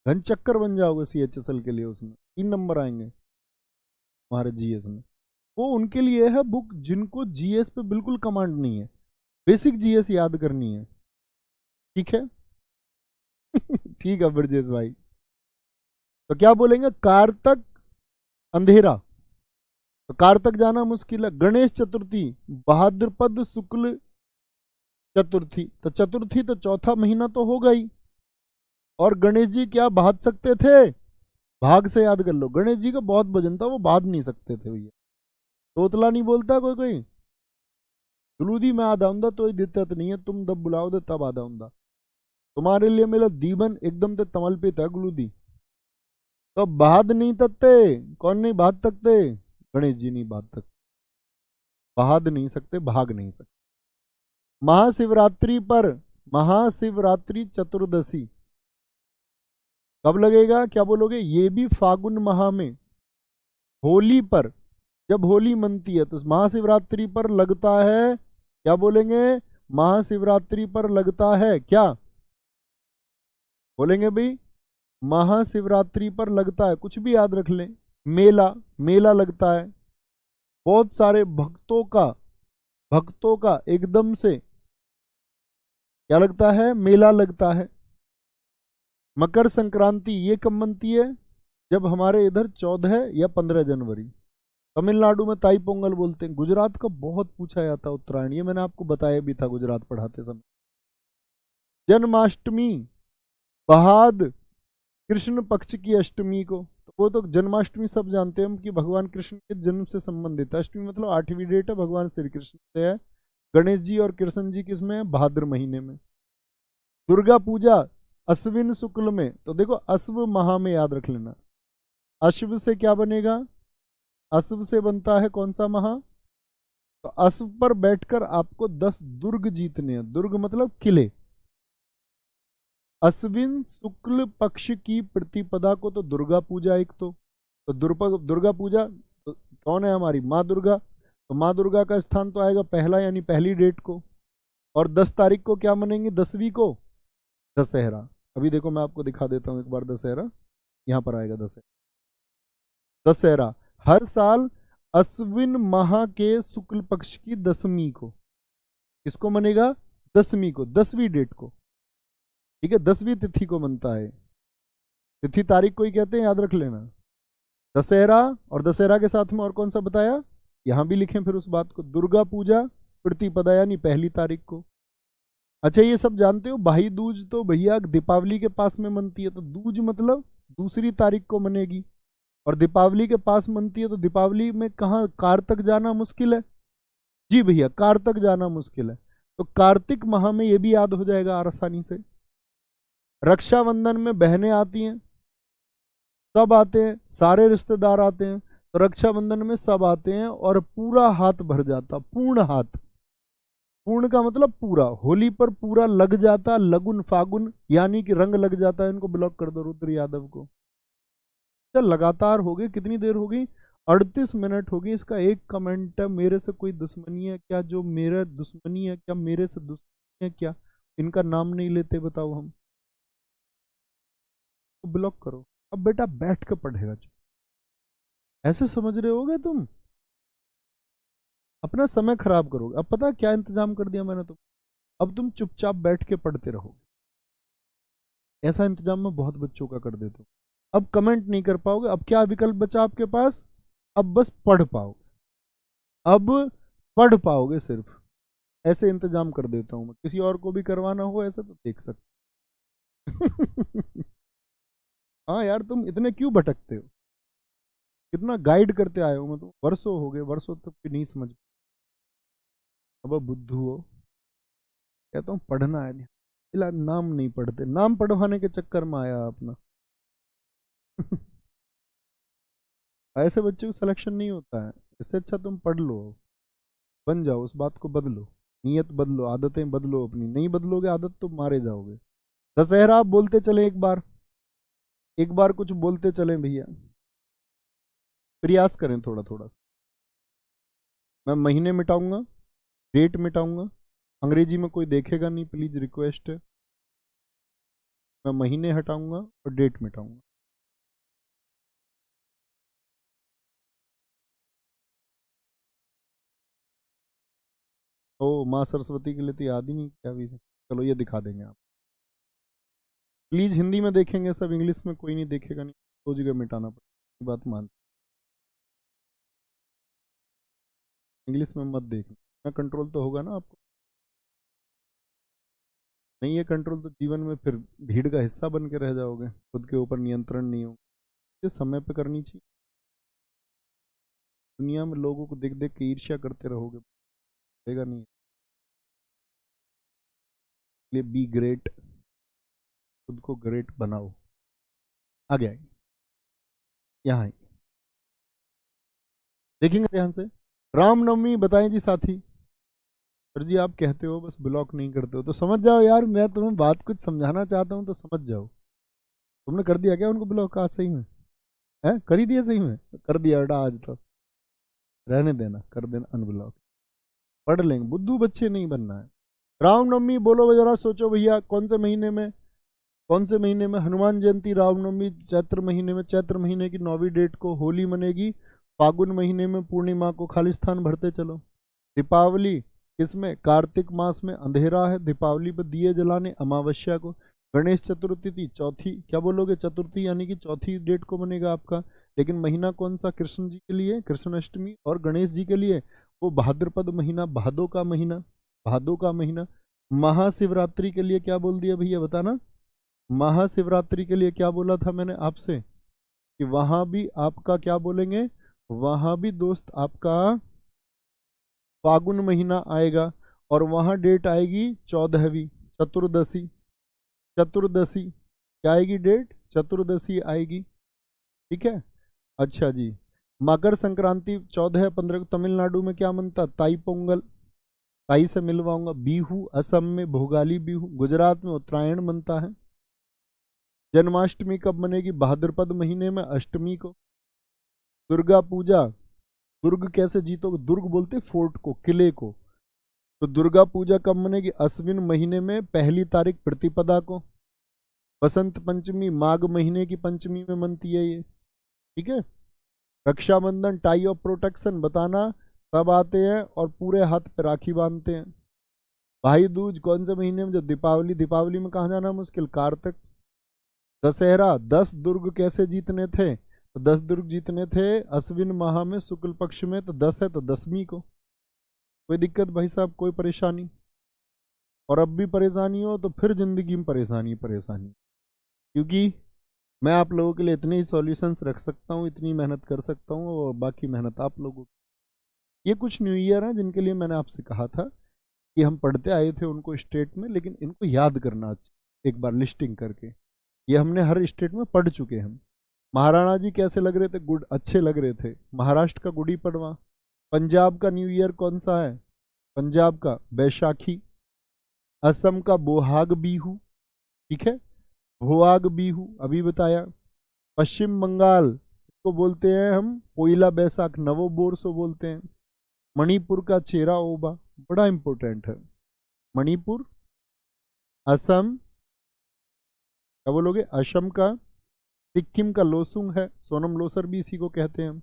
घन चक्कर बन जाओगे CHSL के लिए, उसमें 3 नंबर आएंगे हमारे GS में। वो उनके लिए है बुक जिनको GS पे बिल्कुल कमांड नहीं है, बेसिक GS याद करनी है। ठीक है। ठीक है ब्रजेश भाई। तो क्या बोलेंगे? कारतक, अंधेरा, तो कारतक जाना मुश्किल है। गणेश चतुर्थी, भाद्रपद शुक्ल चतुर्थी, तो चतुर्थी तो चौथा महीना तो होगा ही। और गणेश जी क्या भाग सकते थे? भाग से याद कर लो, गणेश जी का बहुत वजन था, वो भाग नहीं सकते थे भैया। तोतला नहीं बोलता कोई कोई, गुलूदी मैं आधा हूं तो दिक्कत नहीं है, तुम जब बुलाओ दे तब आधा हूं। तुम्हारे लिए मेरा दीवन एकदम ते तमलपित है गुलूदी। तो भाद नहीं तकते, कौन नहीं भाग सकते? गणेश जी नहीं भाग सकते, भाग नहीं सकते, भाग नहीं सकते। महाशिवरात्रि पर, महाशिवरात्रि चतुर्दशी कब लगेगा? क्या बोलोगे? ये भी फागुन माह में, होली पर, जब होली मनती है तो महाशिवरात्रि पर लगता है। क्या बोलेंगे? महाशिवरात्रि पर लगता है क्या बोलेंगे भाई? महाशिवरात्रि पर लगता है, कुछ भी याद रख लें। मेला, मेला लगता है, बहुत सारे भक्तों का एकदम से क्या लगता है? मेला लगता है। मकर संक्रांति ये कब मनती है? जब हमारे इधर 14 या 15 जनवरी। तमिलनाडु में ताई पोंगल बोलते हैं। गुजरात का बहुत पूछा जाता है उत्तरायण, ये मैंने आपको बताया भी था गुजरात पढ़ाते समय। जन्माष्टमी, बहाद कृष्ण पक्ष की अष्टमी को, तो वो तो जन्माष्टमी सब जानते हैं हम कि भगवान कृष्ण के जन्म से संबंधित है। अष्टमी मतलब 8वीं डेट है, भगवान श्री कृष्ण से है। गणेश जी और कृष्ण जी किसमें है? भाद्र महीने में। दुर्गा पूजा अश्विन शुक्ल में, तो देखो अश्व माह में याद रख लेना। अश्व से क्या बनेगा? अश्व से बनता है कौन सा माह? तो अश्व पर बैठकर आपको 10 दुर्ग जीतने हैं। दुर्ग मतलब किले। अश्विन शुक्ल पक्ष की प्रतिपदा को तो दुर्गा पूजा एक तो दुर्गा पूजा तो कौन है? हमारी माँ दुर्गा। तो माँ दुर्गा का स्थान तो आएगा पहला, यानी पहली डेट को। और 10 तारीख को क्या मनेंगे? 10वीं को दशहरा। अभी देखो मैं आपको दिखा देता हूँ एक बार दशहरा, यहाँ पर आएगा दशहरा। दशहरा हर साल अश्विन माह के शुक्ल पक्ष की 10वीं को। किसको मनेगा? 10वीं को, 10वीं डेट को। ठीक है, 10वीं तिथि को मनता है। तिथि तारीख को ही कहते हैं, याद रख लेना। दशहरा, और दशहरा के साथ में और कौन सा बताया? यहां भी लिखें फिर उस बात को। दुर्गा पूजा प्रतिपदा यानी पहली तारीख को। अच्छा ये सब जानते हो, भाई दूज तो भैया दीपावली के पास में मनती है, तो दूज मतलब दूसरी तारीख को मनेगी। और दीपावली के पास मनती है, तो दीपावली में कहाँ कार तक जाना मुश्किल है? जी भैया, कार तक जाना मुश्किल है, तो कार्तिक माह में ये भी याद हो जाएगा आसानी से। रक्षाबंधन में बहनें आती हैं, सब आते हैं, सारे रिश्तेदार आते हैं, तो रक्षाबंधन में सब आते हैं और पूरा हाथ भर जाता, पूर्ण हाथ। पूर्ण का मतलब पूरा, होली पर पूरा लग जाता, लगुन फागुन यानी कि रंग लग जाता है। इनको ब्लॉक कर दो रुद्र यादव को। चल लगातार हो गई, कितनी देर हो गई? 38 मिनट हो गई। इसका एक कमेंट है, मेरे से कोई दुश्मनी है क्या? जो मेरा दुश्मनी है क्या? मेरे से दुश्मनी है क्या? इनका नाम नहीं लेते, बताओ हम तो ब्लॉक करो। अब बेटा बैठ के पढ़ेगा, ऐसे समझ रहे होगे तुम? अपना समय खराब करोगे। अब पता क्या इंतजाम कर दिया मैंने? तुम अब तुम चुपचाप बैठ के पढ़ते रहोगे। ऐसा इंतजाम मैं बहुत बच्चों का कर देता हूँ। अब कमेंट नहीं कर पाओगे। अब क्या विकल्प बचा आपके पास? अब बस पढ़ पाओगे, अब पढ़ पाओगे सिर्फ। ऐसे इंतजाम कर देता हूं मैं, किसी और को भी करवाना हो ऐसा तो देख सकते। हाँ यार, तुम इतने क्यों भटकते हो? कितना गाइड करते आए हो, मैं तो वर्षों हो गए, वर्षों तक भी नहीं समझ। अब बुद्धू हो, कहता हूँ पढ़ना है। इला नाम नहीं पढ़ते, नाम पढ़वाने के चक्कर में आया अपना। ऐसे बच्चे को सिलेक्शन नहीं होता है। इससे अच्छा तुम पढ़ लो, बन जाओ, उस बात को बदलो, नीयत बदलो, आदतें बदलो अपनी। नहीं बदलोगे आदत तो मारे जाओगे। दशहरा आप बोलते चले, एक बार एक बार कुछ बोलते चले भैया, प्रयास करें थोड़ा थोड़ा। मैं महीने मिटाऊंगा, डेट मिटाऊंगा, अंग्रेजी में कोई देखेगा नहीं, प्लीज रिक्वेस्ट है। मैं महीने हटाऊंगा और डेट मिटाऊंगा। ओ माँ सरस्वती के लिए तो याद ही नहीं क्या भी थे। चलो ये दिखा देंगे आप, प्लीज हिंदी में देखेंगे सब, इंग्लिश में कोई नहीं देखेगा, नहीं दो जगह मिटाना पड़ेगा, बात मान। इंग्लिश में मत देखना, कंट्रोल तो होगा ना आपको। नहीं है कंट्रोल तो जीवन में फिर भीड़ का हिस्सा बन के रह जाओगे, खुद के ऊपर नियंत्रण नहीं हो। ये समय पे करनी चाहिए। दुनिया में लोगों को देख देख के ईर्ष्या करते रहोगे, देगा नहीं। इसलिए बी ग्रेट, खुद को ग्रेट बनाओ। आगे आइए, यहाँ आइए, देखेंगे ध्यान से। रामनवमी बताएं जी साथी। सर जी आप कहते हो बस ब्लॉक नहीं करते हो, तो समझ जाओ यार, मैं तुम्हें बात कुछ समझाना चाहता हूँ तो समझ जाओ। तुमने कर दिया क्या उनको ब्लॉक आज सही में? है कर ही दिया सही में? कर दिया बेटा, आज तो रहने देना, कर देना अनब्लॉक। पढ़ लेंगे, बुद्धू बच्चे नहीं बनना है। रामनवमी बोलो जरा, सोचो भैया कौन से महीने में, कौन से महीने में? हनुमान जयंती रामनवमी चैत्र महीने में, चैत्र महीने की 9वीं डेट को होली मनेगी, फागुन महीने में पूर्णिमा को खालिस्तान भरते चलो। दीपावली किसमें? कार्तिक मास में अंधेरा है, दीपावली पर दिए जलाने अमावस्या को। गणेश चतुर्थी चौथी, क्या बोलोगे? चतुर्थी यानी कि चौथी डेट को बनेगा आपका। लेकिन महीना कौन सा? कृष्ण जी के लिए कृष्ण अष्टमी, और गणेश जी के लिए वो भाद्रपद महीना, भादो का महीना, भादो का महीना। महाशिवरात्रि के लिए क्या बोल दिया भैया बताना? महाशिवरात्रि के लिए क्या बोला था मैंने आपसे? कि वहां भी आपका क्या बोलेंगे? वहां भी दोस्त आपका फागुन महीना आएगा, और वहां डेट आएगी 14वीं, चतुर्दशी। चतुर्दशी क्या आएगी डेट? चतुर्दशी आएगी, ठीक है। अच्छा जी, मकर संक्रांति 14 या 15 को तमिलनाडु में क्या मनता? ताई पोंगल, ताई से मिलवाऊंगा। बिहू असम में भोगाली बिहू, गुजरात में उत्तरायण मनता है। जन्माष्टमी कब मनेगी? भाद्रपद महीने में अष्टमी को। दुर्गा पूजा, दुर्ग कैसे जीतोगे? दुर्ग बोलते फोर्ट को, किले को। तो दुर्गा पूजा कब मनेगी? अश्विन महीने में 1 तारीख प्रतिपदा को। बसंत पंचमी माघ महीने की पंचमी में मनती है ये, ठीक है। रक्षाबंधन टाई ऑफ प्रोटेक्शन बताना, सब आते हैं और पूरे हाथ पे राखी बांधते हैं। भाई दूज कौन से महीने में? जो दीपावली, दीपावली में कहाँ जाना मुश्किल? कार्तिक। दशहरा 10 दुर्ग कैसे जीतने थे? तो 10 दुर्ग जीतने थे अश्विन माह में शुक्ल पक्ष में, तो 10 है तो 10वीं को। कोई दिक्कत भाई साहब, कोई परेशानी? और अब भी परेशानी हो तो फिर जिंदगी में परेशानी परेशानी, क्योंकि मैं आप लोगों के लिए इतने ही सॉल्यूशंस रख सकता हूँ, इतनी मेहनत कर सकता हूँ, और बाकी मेहनत आप लोगों की। ये कुछ न्यू ईयर है जिनके लिए मैंने आपसे कहा था कि हम पढ़ते आए थे उनको स्टेट में, लेकिन इनको याद करना एक बार लिस्टिंग करके। ये हमने हर स्टेट में पढ़ चुके हैं। महाराणा जी कैसे लग रहे थे? गुड, अच्छे लग रहे थे। महाराष्ट्र का गुड़ी पड़वा। पंजाब का न्यू ईयर कौन सा है? पंजाब का बैसाखी। असम का बोहाग बीहू, ठीक है, भोआग बीहू अभी बताया। पश्चिम बंगाल को बोलते हैं हम पोइला बैसाख, नवो बोरसो बोलते हैं। मणिपुर का चेरा ओबा, बड़ा इंपॉर्टेंट है। मणिपुर, असम, क्या बोलोगे? असम का। सिक्किम का लोसुंग है, सोनम लोसर भी इसी को कहते हैं।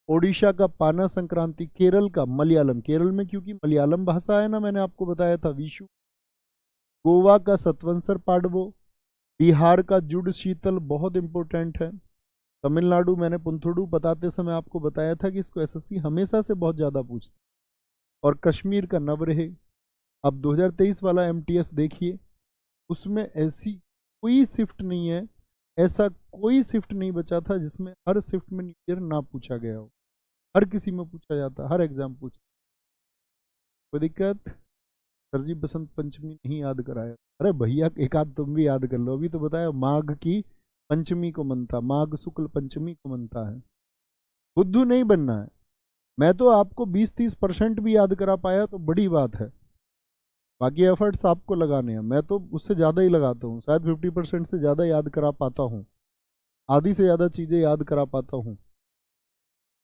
ओडिशा का पाना संक्रांति। केरल का मलयालम, केरल में क्योंकि मलयालम भाषा है ना, मैंने आपको बताया था, विशु। गोवा का सतवंसर पाडवो। बिहार का जुड़ शीतल बहुत इंपॉर्टेंट है। तमिलनाडु मैंने पुंथुडु बताते समय आपको बताया था कि इसको एसएससी हमेशा से बहुत ज़्यादा पूछता है। और कश्मीर का नवरहे। अब 2023 वाला एमटीएस देखिए, उसमें ऐसी कोई शिफ्ट नहीं है, ऐसा कोई शिफ्ट नहीं बचा था जिसमें हर शिफ्ट में न्यू ईयर ना पूछा गया हो। हर किसी में पूछा जाता, हर एग्जाम पूछा। कोई दिक्कत? सर जी बसंत पंचमी नहीं याद कराया। अरे भैया एक आध तुम भी याद कर लो, अभी तो बताया माघ की पंचमी को मनता, माघ शुक्ल पंचमी को मनता है। बुद्धू नहीं बनना है। मैं तो आपको 20-30% भी याद करा पाया तो बड़ी बात है। बाकी एफर्ट्स आपको लगाने हैं, मैं तो उससे ज़्यादा ही लगाता हूँ, शायद 50% से ज़्यादा याद करा पाता हूँ, आधी से ज़्यादा चीज़ें याद करा पाता हूँ।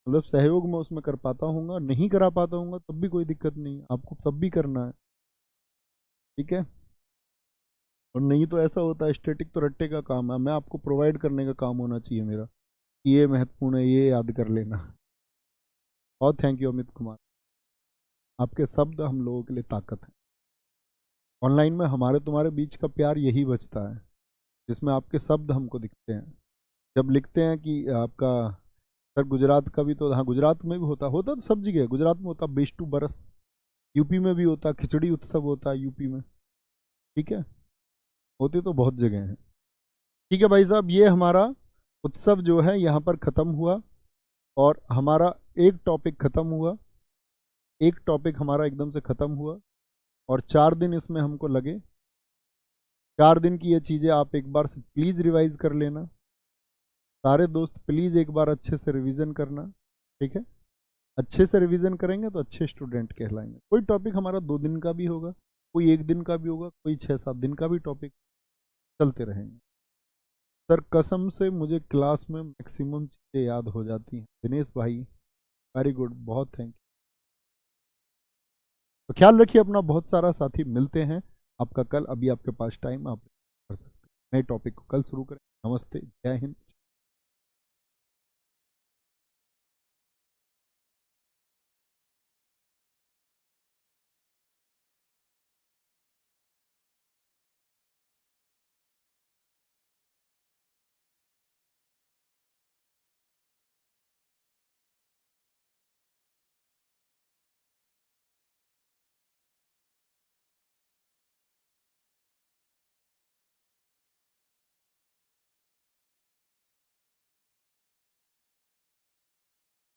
मतलब सहयोग में उसमें कर पाता हूँ, नहीं करा पाता हूँ तब भी कोई दिक्कत नहीं, आपको सब भी करना है, ठीक है। और नहीं तो ऐसा होता है स्टैटिक तो रट्टे का काम है, मैं आपको प्रोवाइड करने का काम होना चाहिए मेरा, ये महत्वपूर्ण है, ये याद कर लेना। और थैंक यू अमित कुमार, आपके शब्द हम लोगों के लिए ताकत है। ऑनलाइन में हमारे तुम्हारे बीच का प्यार यही बचता है, जिसमें आपके शब्द हमको दिखते हैं। जब लिखते हैं कि आपका सर गुजरात का भी, तो हाँ गुजरात में भी होता होता तो सब जगह, गुजरात में होता बेस्टू बरस, यूपी में भी होता खिचड़ी उत्सव होता है यूपी में, ठीक है, होते तो बहुत जगह हैं। ठीक है भाई साहब, ये हमारा उत्सव जो है यहाँ पर ख़त्म हुआ, और हमारा एक टॉपिक ख़त्म हुआ, एक टॉपिक हमारा एकदम से ख़त्म हुआ, और 4 दिन इसमें हमको लगे। 4 दिन की ये चीज़ें आप एक बार से प्लीज़ रिवाइज कर लेना, सारे दोस्त प्लीज़ एक बार अच्छे से रिवीजन करना, ठीक है। अच्छे से रिवीजन करेंगे तो अच्छे स्टूडेंट कहलाएंगे। कोई टॉपिक हमारा 2 दिन का भी होगा, कोई 1 दिन का भी होगा, कोई 6-7 दिन का भी टॉपिक चलते रहेंगे। सर कसम से मुझे क्लास में मैक्सिमम चीज़ें याद हो जाती हैं। दिनेश भाई वेरी गुड, बहुत थैंक यू। तो ख्याल रखिए अपना, बहुत सारा साथी, मिलते हैं आपका कल। अभी आपके पास टाइम, आप कर सकते हैं, नए टॉपिक को कल शुरू करें। नमस्ते, जय हिंद।